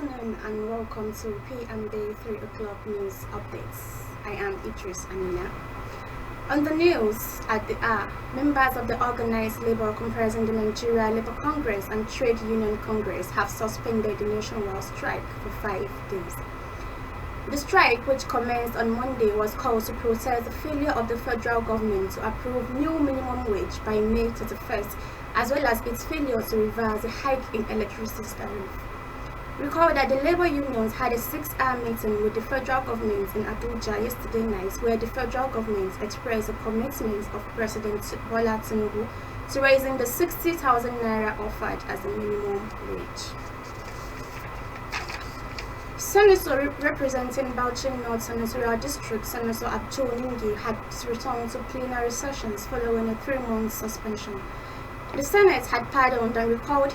afternoon and welcome to PMB 3 o'clock news updates. I am Idris Amina. On the news at the hour, members of the organized labor comprising the Nigeria Labour Congress and Trade Union Congress have suspended the nationwide strike for 5 days. The strike, which commenced on Monday, was called to protest the failure of the federal government to approve new minimum wage by May 31st, as well as its failure to reverse the hike in electricity tariff. Recall that the labor unions had a 6-hour meeting with the federal government in Abuja yesterday night, where the federal government expressed a commitment of President Bola Tinubu to raising the 60,000 naira offered as a minimum wage. Senator representing Bauchi North Senatorial District, Senator Abdul Ningi, had returned to plenary sessions following a 3-month suspension. The Senate had pardoned and recalled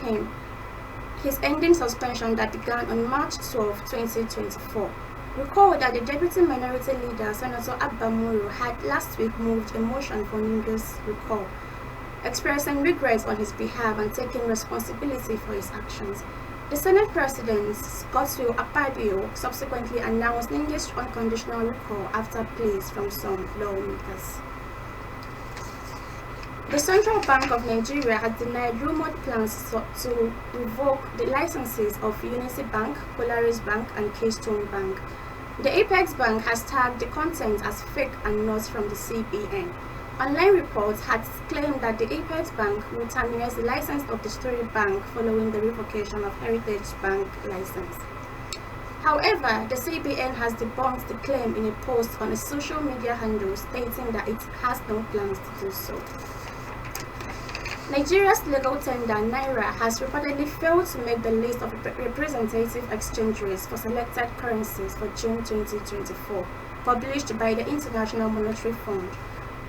his ending suspension that began on March 12, 2024. Recall that the Deputy Minority Leader, Senator Abba Moro, had last week moved a motion for Ningi's recall, expressing regret on his behalf and taking responsibility for his actions. The Senate President, Godswill Akpabio, subsequently announced Ningi's unconditional recall after pleas from some lawmakers. The Central Bank of Nigeria has denied rumored plans to revoke the licenses of Unity Bank, Polaris Bank, and Keystone Bank. The Apex Bank has tagged the content as fake and not from the CBN. Online reports had claimed that the Apex Bank will terminate the license of the Story Bank following the revocation of Heritage Bank license. However, the CBN has debunked the claim in a post on a social media handle stating that it has no plans to do so. Nigeria's legal tender, Naira, has reportedly failed to make the list of representative exchange rates for selected currencies for June 2024, published by the International Monetary Fund.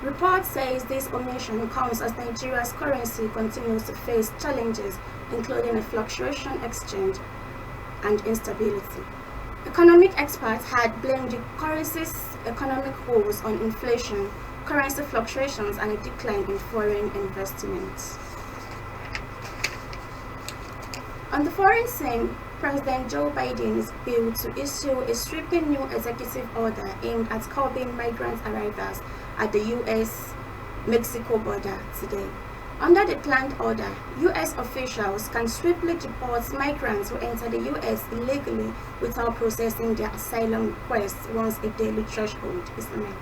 Report says this omission comes as Nigeria's currency continues to face challenges, including a fluctuation exchange and instability. Economic experts had blamed the currency's economic woes on inflation, currency fluctuations, and a decline in foreign investments. On the foreign scene, President Joe Biden is billed to issue a sweeping new executive order aimed at curbing migrant arrivals at the US-Mexico border today. Under the planned order, US officials can swiftly deport migrants who enter the US illegally without processing their asylum requests once a daily threshold is met.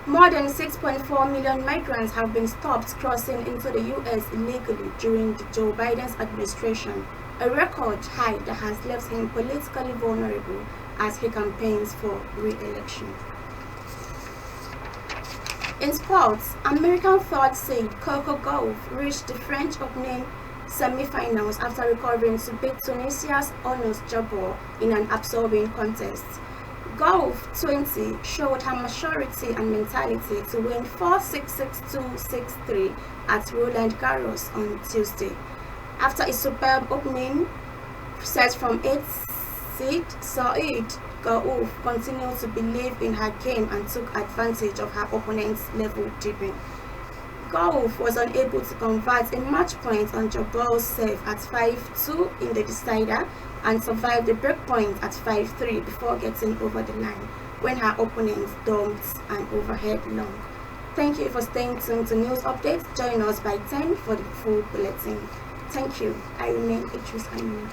More than 6.4 million migrants have been stopped crossing into the US illegally during Joe Biden's administration, a record high that has left him politically vulnerable as he campaigns for re-election. In sports, American third seed Coco Gauff reached the French Open semi-finals after recovering to beat Tunisia's honors Jabeur in an absorbing contest. Gauff, 20, showed her maturity and mentality to win 4-6-6-2-6-3 at Roland Garros on Tuesday. After a superb opening set from 8th seed, Saïd Gauff continued to believe in her game and took advantage of her opponent's level dipping. Gauff was unable to convert a match point on Jabeur's serve at 5-2 in the decider and survived the break point at 5-3 before getting over the line when her opponent dumped an overhead long. Thank you for staying tuned to news updates. Join us by 10 for the full bulletin. Thank you. I remain Idris Amina.